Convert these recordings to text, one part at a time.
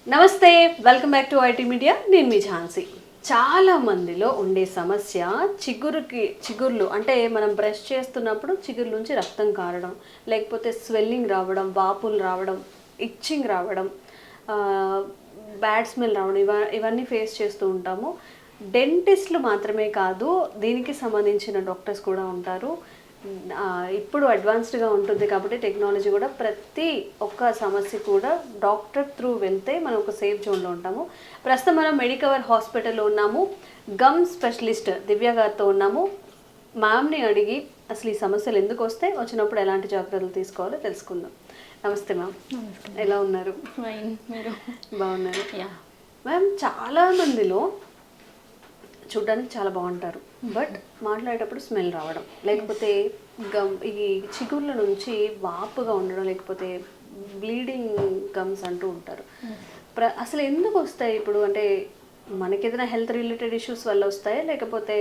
నమస్తే, welcome back to IT media. నేను మీ ఝాన్సీ. చాలా మందిలో ఉండే సమస్య చిగుర్లు అంటే మనం బ్రష్ చేస్తున్నప్పుడు చిగురు నుంచి రక్తం కారడం, లేకపోతే స్వెల్లింగ్ రావడం, వాపులు రావడం, ఇచ్చింగ్ రావడం, బ్యాడ్ స్మెల్ రావడం, ఇవన్నీ ఫేస్ చేస్తూ ఉంటాము. డెంటిస్టులు మాత్రమే కాదు, దీనికి సంబంధించిన డాక్టర్స్ కూడా ఉంటారు. ఇప్పుడు అడ్వాన్స్డ్గా ఉంటుంది కాబట్టి టెక్నాలజీ కూడా ప్రతి ఒక్క సమస్య కూడా డాక్టర్ త్రూ వెళ్తే మనం ఒక సేఫ్ జోన్లో ఉంటాము. ప్రస్తుతం మనం మెడికవర్ హాస్పిటల్లో ఉన్నాము. గమ్ స్పెషలిస్ట్ దివ్య గారితో ఉన్నాము. మ్యామ్ని అడిగి అసలు ఈ సమస్యలు ఎందుకు వస్తాయి, వచ్చినప్పుడు ఎలాంటి జాగ్రత్తలు తీసుకోవాలో తెలుసుకుందాం. నమస్తే మ్యామ్, ఎలా ఉన్నారు? బాగున్నారు మ్యామ్. చాలా మందిలో చూడడానికి చాలా బాగుంటారు, బట్ మాట్లాడేటప్పుడు స్మెల్ రావడం, లేకపోతే ఈ చిగుర్ల నుంచి వాపుగా ఉండడం, లేకపోతే బ్లీడింగ్ గమ్స్ అంటూ ఉంటారు. అసలు ఎందుకు వస్తాయి ఇప్పుడు? అంటే మనకి ఏదైనా హెల్త్ రిలేటెడ్ ఇష్యూస్ వల్ల వస్తాయా, లేకపోతే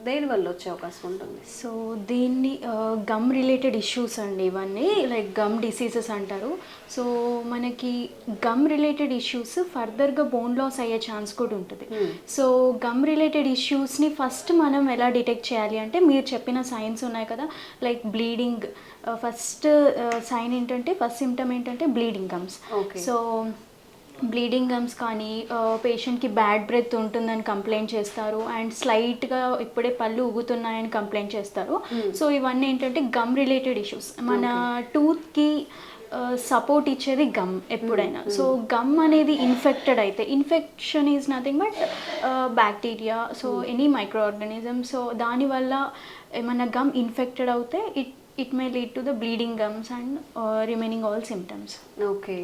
దేని వల్ల వచ్చే అవకాశం ఉంటుంది? సో దీన్ని గమ్ రిలేటెడ్ ఇష్యూస్ అండి, ఇవన్నీ లైక్ గమ్ డిసీజెస్ అంటారు. సో మనకి గమ్ రిలేటెడ్ ఇష్యూస్ ఫర్దర్గా బోన్ లాస్ అయ్యే ఛాన్స్ కూడా ఉంటుంది. సో గమ్ రిలేటెడ్ ఇష్యూస్ని ఫస్ట్ మనం ఎలా డిటెక్ట్ చేయాలి అంటే, మీరు చెప్పిన సైన్స్ ఉన్నాయి కదా, లైక్ బ్లీడింగ్. ఫస్ట్ సైన్ ఏంటంటే, ఫస్ట్ సిమ్టమ్ ఏంటంటే bleeding gums. So bleeding gums కానీ, పేషెంట్కి బ్యాడ్ బ్రెత్ ఉంటుందని కంప్లైంట్ చేస్తారు, అండ్ స్లైట్గా ఇప్పుడే పళ్ళు ఊగుతున్నాయని కంప్లైంట్ చేస్తారు. సో ఇవన్నీ ఏంటంటే గమ్ రిలేటెడ్ ఇష్యూస్. మన టూత్కి సపోర్ట్ ఇచ్చేది గమ్ ఎప్పుడైనా. సో గమ్ అనేది ఇన్ఫెక్టెడ్ అయితే, infection is nothing but bacteria, so any micro organism. So దానివల్ల ఏమన్నా గమ్ ఇన్ఫెక్టెడ్ అవుతే it may lead to the bleeding gums and remaining all symptoms. Okay.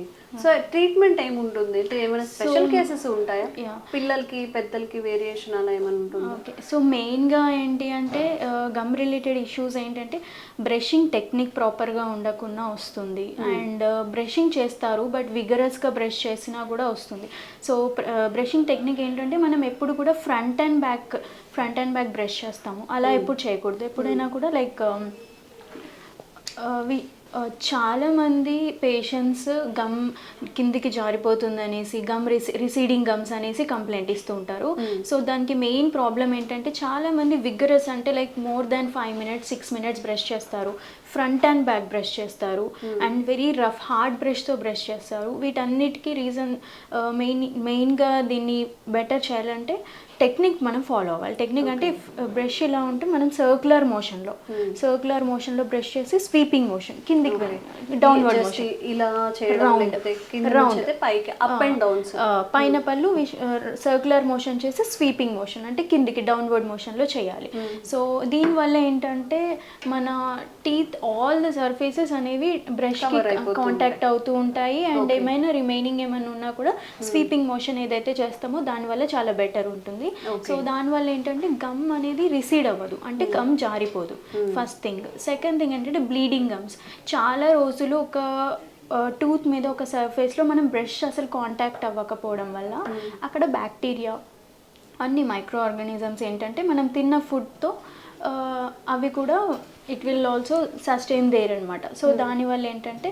So treatment ఏముంటుంది అంటే, ఏమైనా స్పెషల్ కేసెస్ ఉంటాయా? పిల్లలకి పెద్దలకి వేరియేషన్ అలా ఏమైనా ఉంటుంది? ఓకే. సో మెయిన్గా ఏంటి అంటే, గమ్ రిలేటెడ్ ఇష్యూస్ ఏంటంటే బ్రషింగ్ టెక్నిక్ ప్రాపర్గా ఉండకుండా వస్తుంది. అండ్ బ్రషింగ్ చేస్తారు, బట్ విగరస్గా బ్రష్ చేసినా కూడా వస్తుంది. సో బ్రషింగ్ టెక్నిక్ ఏంటంటే, మనం ఎప్పుడు కూడా ఫ్రంట్ అండ్ బ్యాక్ బ్రష్ చేస్తాము, అలా ఎప్పుడు చేయకూడదు. ఎప్పుడైనా కూడా లైక్ చాలామంది పేషెంట్స్ గమ్ కిందికి జారిపోతుంది అనేసి, గమ్ రిసీడింగ్ గమ్స్ అనేసి కంప్లైంట్ ఇస్తూ ఉంటారు. సో దానికి మెయిన్ ప్రాబ్లం ఏంటంటే, చాలామంది విగ్గరస్ అంటే like more than 5 minutes 6 minutes brush చేస్తారు, ఫ్రంట్ అండ్ బ్యాక్ బ్రష్ చేస్తారు, అండ్ వెరీ రఫ్ హార్డ్ బ్రష్తో బ్రష్ చేస్తారు. వీటన్నిటికీ రీజన్ మెయిన్గా దీన్ని బెటర్ చేయాలంటే టెక్నిక్ మనం ఫాలో అవ్వాలి. టెక్నిక్ అంటే బ్రష్ ఇలా ఉంటే మనం సర్క్యులర్ మోషన్లో బ్రష్ చేసి స్వీపింగ్ మోషన్ కిందికి డౌన్వర్డ్ మోషన్, ఇలా రౌండ్ పైకి అప్ అండ్ డౌన్, పైన పళ్ళు సర్క్యులర్ మోషన్ చేసి స్వీపింగ్ మోషన్ అంటే కిందికి డౌన్వర్డ్ మోషన్లో చేయాలి. సో దీనివల్ల ఏంటంటే మన టీత్ ఆల్ ద సర్ఫేసెస్ అనేవి బ్రష్కి కాంటాక్ట్ అవుతూ ఉంటాయి, అండ్ ఏమైనా రిమైనింగ్ ఏమైనా ఉన్నా కూడా స్వీపింగ్ మోషన్ ఏదైతే చేస్తామో దానివల్ల చాలా బెటర్ ఉంటుంది. సో దానివల్ల ఏంటంటే గమ్ అనేది రిసీడ్ అవ్వదు, అంటే గమ్ జారిపోదు. First thing. సెకండ్ థింగ్ ఏంటంటే బ్లీడింగ్ గమ్స్. చాలా రోజులు ఒక టూత్ మీద ఒక సర్ఫేస్లో మనం బ్రష్ అసలు కాంటాక్ట్ అవ్వకపోవడం వల్ల అక్కడ బ్యాక్టీరియా, అన్ని మైక్రో ఆర్గానిజమ్స్ ఏంటంటే మనం తిన్న ఫుడ్తో అవి కూడా it will also sustain there అనమాట. సో దానివల్ల ఏంటంటే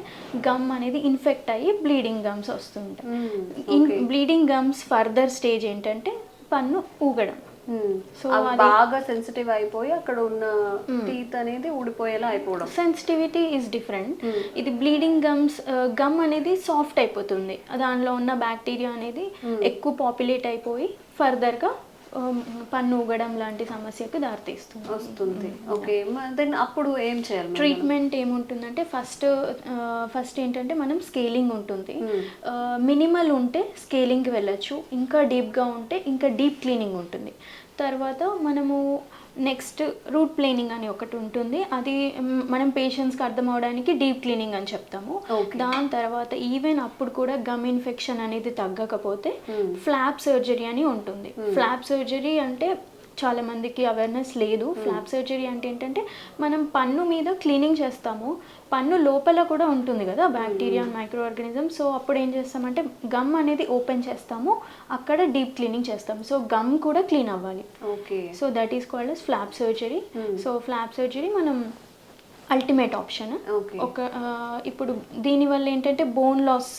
గమ్ అనేది ఇన్ఫెక్ట్ అయ్యి బ్లీడింగ్ గమ్స్ వస్తుంటాయి. బ్లీడింగ్ గమ్స్ ఫర్దర్ స్టేజ్ ఏంటంటే పన్ను ఊగడం. సో బాగా సెన్సిటివ్ అయిపోయి అక్కడ ఉన్న టీత్ అనేది ఊడిపోయేలా అయిపోవడం. Sensitivity is different. ఇది బ్లీడింగ్ గమ్ అనేది సాఫ్ట్ అయిపోతుంది, దానిలో ఉన్న బ్యాక్టీరియా అనేది ఎక్కువ పాపులేట్ అయిపోయి ఫర్దర్గా పన్ను ఊగడం లాంటి సమస్యకు దారితీస్తుంది. ఓకే. దెన్ అప్పుడు ఏం చేయాలి? ట్రీట్మెంట్ ఏముంటుందంటే, ఫస్ట్ ఏంటంటే మనం స్కేలింగ్ ఉంటుంది. మినిమల్ ఉంటే స్కేలింగ్కి వెళ్ళచ్చు, ఇంకా డీప్గా ఉంటే ఇంకా డీప్ క్లీనింగ్ ఉంటుంది. తర్వాత మనము నెక్స్ట్ రూట్ ప్లేనింగ్ అని ఒకటి ఉంటుంది, అది మనం పేషెంట్స్కి అర్థం అవడానికి డీప్ క్లీనింగ్ అని చెప్తాము. దాని తర్వాత ఈవెన్ అప్పుడు కూడా గమ్ ఇన్ఫెక్షన్ అనేది తగ్గకపోతే ఫ్లాప్ సర్జరీ అని ఉంటుంది. ఫ్లాప్ సర్జరీ అంటే చాలా మందికి అవేర్నెస్ లేదు. ఫ్లాప్ సర్జరీ అంటే ఏంటంటే, మనం పన్ను మీద క్లీనింగ్ చేస్తాము, పన్ను లోపల కూడా ఉంటుంది కదా bacteria and micro organism. So అప్పుడు ఏం చేస్తామంటే గమ్ అనేది ఓపెన్ చేస్తాము, అక్కడ డీప్ క్లీనింగ్ చేస్తాము. సో గమ్ కూడా క్లీన్ అవ్వాలి. Okay. So that is called as flop surgery. So flop surgery మనం అల్టిమేట్ ఆప్షన్. ఓకే. ఇప్పుడు దీనివల్ల ఏంటంటే బోన్ లాస్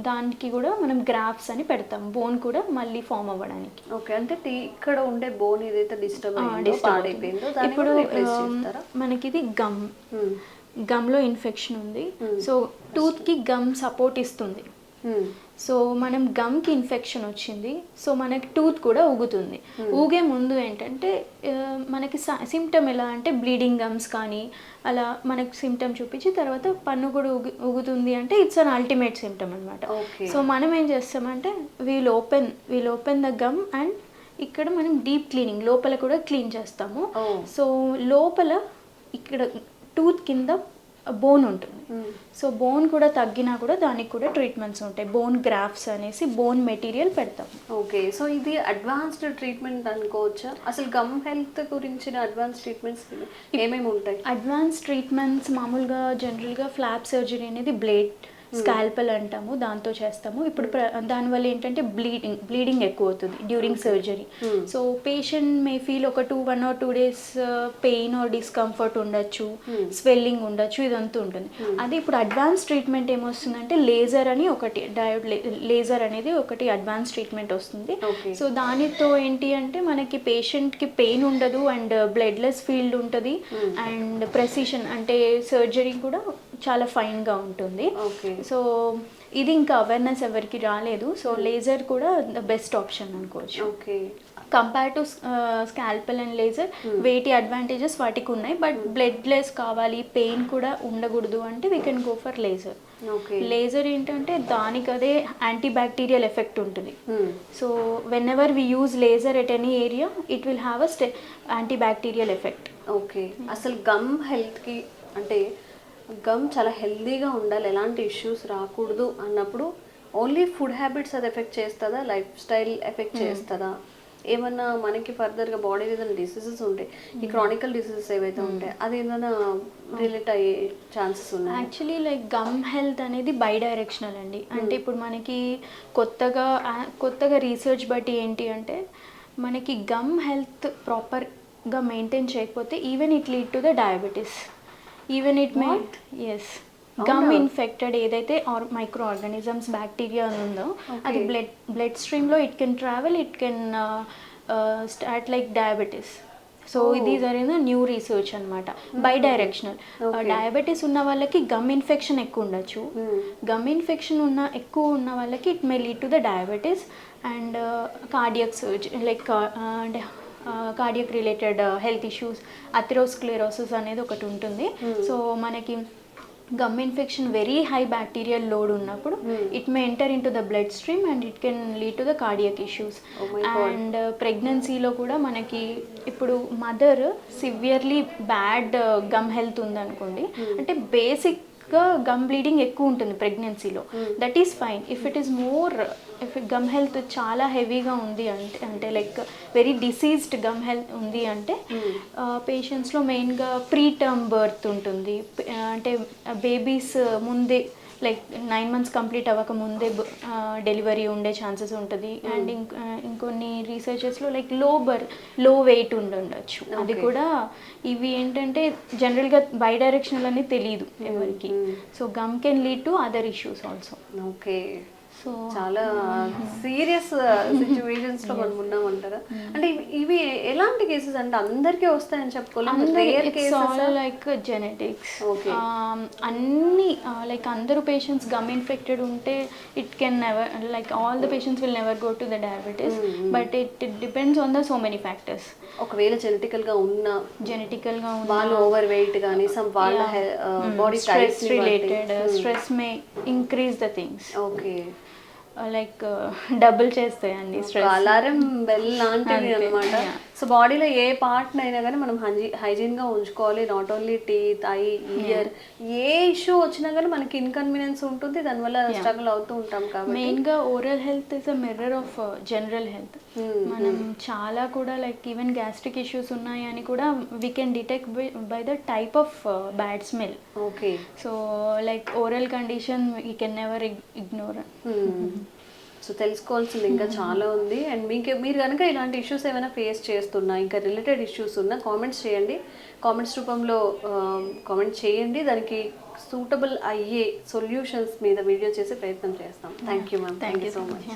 దానికి కూడా మనం గ్రాఫ్స్ అని పెడతాం, బోన్ కూడా మళ్ళీ ఫామ్ అవ్వడానికి. ఓకే, అంటే ఇక్కడ ఉండే బోన్ ఏదైతే డిస్టర్బ్ అయిందో పాడైపోయిందో ఇప్పుడు రీప్లేస్ చేస్తారా? మనకి ఇది గమ్లో ఇన్ఫెక్షన్ ఉంది, సో టూత్కి గమ్ సపోర్ట్ ఇస్తుంది. సో మనం గమ్కి ఇన్ఫెక్షన్ వచ్చింది, సో మనకి టూత్ కూడా ఊగుతుంది. ఊగే ముందు ఏంటంటే మనకి సిమ్టమ్ ఎలా అంటే బ్లీడింగ్ గమ్స్ కానీ అలా మనకి సిమ్టమ్ చూపించి తర్వాత పన్ను కూడా ఊగుతుంది అంటే ఇట్స్ అన్ అల్టిమేట్ సిమ్టమ్ అనమాట. సో మనం ఏం చేస్తామంటే we'll open the gum and ఇక్కడ మనం డీప్ క్లీనింగ్ లోపల కూడా క్లీన్ చేస్తాము. సో లోపల ఇక్కడ టూత్ కింద బోన్ ఉంటుంది, సో బోన్ కూడా తగ్గినా కూడా దానికి కూడా ట్రీట్మెంట్స్ ఉంటాయి. బోన్ గ్రాఫ్ట్స్ అనేసి బోన్ మెటీరియల్ పెడతాం. ఓకే, సో ఇది అడ్వాన్స్డ్ ట్రీట్మెంట్ అనుకోవచ్చా? అసలు గమ్ హెల్త్ గురించిన అడ్వాన్స్ ట్రీట్మెంట్స్ ఏమేమి ఉంటాయి? అడ్వాన్స్ ట్రీట్మెంట్స్ మామూలుగా జనరల్గా ఫ్లాప్ సర్జరీ అనేది బ్లేడ్ స్కాల్పెల్ అంటాము, దాంతో చేస్తాము. ఇప్పుడు దానివల్ల ఏంటంటే బ్లీడింగ్ ఎక్కువ అవుతుంది during surgery. So patient may feel ఒక 1 or 2 days pain or discomfort ఉండొచ్చు, స్వెల్లింగ్ ఉండొచ్చు, ఇదంతా ఉంటుంది. అదే ఇప్పుడు అడ్వాన్స్ ట్రీట్మెంట్ ఏమొస్తుందంటే లేజర్ అని ఒకటి, డయోడ్ లేజర్ అనేది ఒకటి అడ్వాన్స్ ట్రీట్మెంట్ వస్తుంది. సో దానితో ఏంటి అంటే మనకి పేషెంట్కి పెయిన్ ఉండదు అండ్ బ్లడ్లెస్ ఫీల్డ్ ఉంటుంది అండ్ ప్రెసిషన్ అంటే సర్జరీ కూడా చాలా ఫైన్గా ఉంటుంది. సో ఇది ఇంకా అవేర్నెస్ ఎవరికి రాలేదు, సో లేజర్ కూడా ద బెస్ట్ ఆప్షన్ అనుకోవచ్చు. Okay, compare to scalpel and laser వేటి అడ్వాంటేజెస్ వాటికి ఉన్నాయి, బట్ బ్లడ్లెస్ కావాలి, పెయిన్ కూడా ఉండకూడదు అంటే we can go for laser. Laser ఏంటంటే దానికి అదే యాంటీ బ్యాక్టీరియల్ ఎఫెక్ట్ ఉంటుంది. So whenever we use laser at any area it will have a anti bacterial effect. Okay, అసలు గమ్ హెల్త్కి అంటే గమ్ చాలా హెల్దీగా ఉండాలి, ఎలాంటి ఇష్యూస్ రాకూడదు అన్నప్పుడు ఓన్లీ ఫుడ్ హ్యాబిట్స్ అది ఎఫెక్ట్ చేస్తుందా, లైఫ్ స్టైల్ ఎఫెక్ట్ చేస్తుందా, ఏమన్నా మనకి ఫర్దర్గా బాడీ ఏదైనా డిసీజెస్ ఉంటాయి, ఈ క్రానికల్ డిసీజెస్ ఏవైతే ఉంటాయి అది ఏదైనా రిలేట్ అయ్యే ఛాన్సెస్ ఉన్నాయి? యాక్చువల్లీ లైక్ గమ్ హెల్త్ అనేది బై డైరెక్షనల్ అండి. అంటే ఇప్పుడు మనకి కొత్తగా రీసెర్చ్ బట్టి ఏంటి అంటే మనకి గమ్ హెల్త్ ప్రాపర్గా మెయింటైన్ చేయకపోతే even it lead to the diabetes. Even it may gum infected ఏదైతే మైక్రో ఆర్గానిజమ్స్ బ్యాక్టీరియా ఉందో అది బ్లడ్ స్ట్రీమ్లో it can travel, it can start like diabetes. So ఇది జరిగిన న్యూ రీసెర్చ్ అనమాట, బై డైరెక్షనల్. డయాబెటీస్ ఉన్న వాళ్ళకి గమ్ ఇన్ఫెక్షన్ ఎక్కువ ఉండొచ్చు, గమ్ ఇన్ఫెక్షన్ ఎక్కువ ఉన్న వాళ్ళకి it may lead to the diabetes and cardiac surgery like అంటే cardiac related health issues, atherosclerosis అనేది ఒకటి ఉంటుంది. సో మనకి gum infection very high bacterial load ఉన్నప్పుడు it may enter into the blood stream and it can lead to the cardiac issues. And ప్రెగ్నెన్సీలో కూడా మనకి ఇప్పుడు mother severely bad gum health ఉందనుకోండి, అంటే బేసిక్గా గమ్ బ్లీడింగ్ ఎక్కువ ఉంటుంది ప్రెగ్నెన్సీలో, that is fine. If gum health చాలా హెవీగా ఉంది అంటే like very diseased gum health ఉంది అంటే పేషెంట్స్లో మెయిన్గా ప్రీ టర్మ్ బర్త్ ఉంటుంది, అంటే బేబీస్ ముందే లైక్ 9 months కంప్లీట్ అవ్వక ముందే డెలివరీ ఉండే ఛాన్సెస్ ఉంటుంది. అండ్ ఇంకొన్ని రీసెర్చెస్లో లైక్ లో వెయిట్ ఉండొచ్చు, అది కూడా. ఇవి ఏంటంటే జనరల్గా బై డైరెక్షనల్ అని తెలియదు ఎవరికి. So gum can lead to other issues also. Okay, so చాలా సీరియస్ సిచ్యువేషన్స్ లో మనం ఉన్నామంటారా? అంటే ఇవి ఎలాంటి కేసెస్ అంటే అందరికీ వస్తాయని చెప్పుకోలేము, లైక్ జెనెటిక్స్ అన్ని లైక్ అందరూ పేషెంట్స్ గమ్ ఇన్ఫెక్టెడ్ ఉంటే it can never like all the patients will never go to the diabetes, but it depends on the so many factors. ఒకవేళ జెనెటికల్ గా ఉన్న వాళ్ళు ఓవర్ వెయిట్ కానీ సమ్ వాళ్ళ body stress related stress May increase the things. Okay, like double చేస్తాయి అన్ని stress, alarm bell లాంటివి అనమాట. సో బాడీలో ఏ పార్ట్ అయినా కానీ మనం హైజీన్ గా ఉంచుకోవాలి, not only teeth, I, year. A issue వచ్చినా కానీ మనకి ఇన్కన్వీనియన్స్ ఉంటుంది, దానివల్ల స్ట్రగుల్ అవుతూ ఉంటాం. కాబట్టి మెయిన్గా oral health is a mirror of general health. మనం చాలా కూడా లైక్ ఈవెన్ గ్యాస్ట్రిక్ ఇష్యూస్ ఉన్నాయి అని కూడా we can detect by the type of bad smell. Okay, so like oral condition we can never ignore. So తెలుసుకోవాల్సింది ఇంకా చాలా ఉంది. అండ్ మీరు కనుక ఇలాంటి ఇష్యూస్ ఏమైనా ఫేస్ చేస్తున్నా, ఇంకా రిలేటెడ్ ఇష్యూస్ ఉన్నా కామెంట్స్ చేయండి. కామెంట్స్ రూపంలో కామెంట్ చేయండి. దానికి సూటబుల్ అయ్యే సొల్యూషన్స్ మీద వీడియో చేసే ప్రయత్నం చేస్తాం. Thank you ma'am. Thank you so much.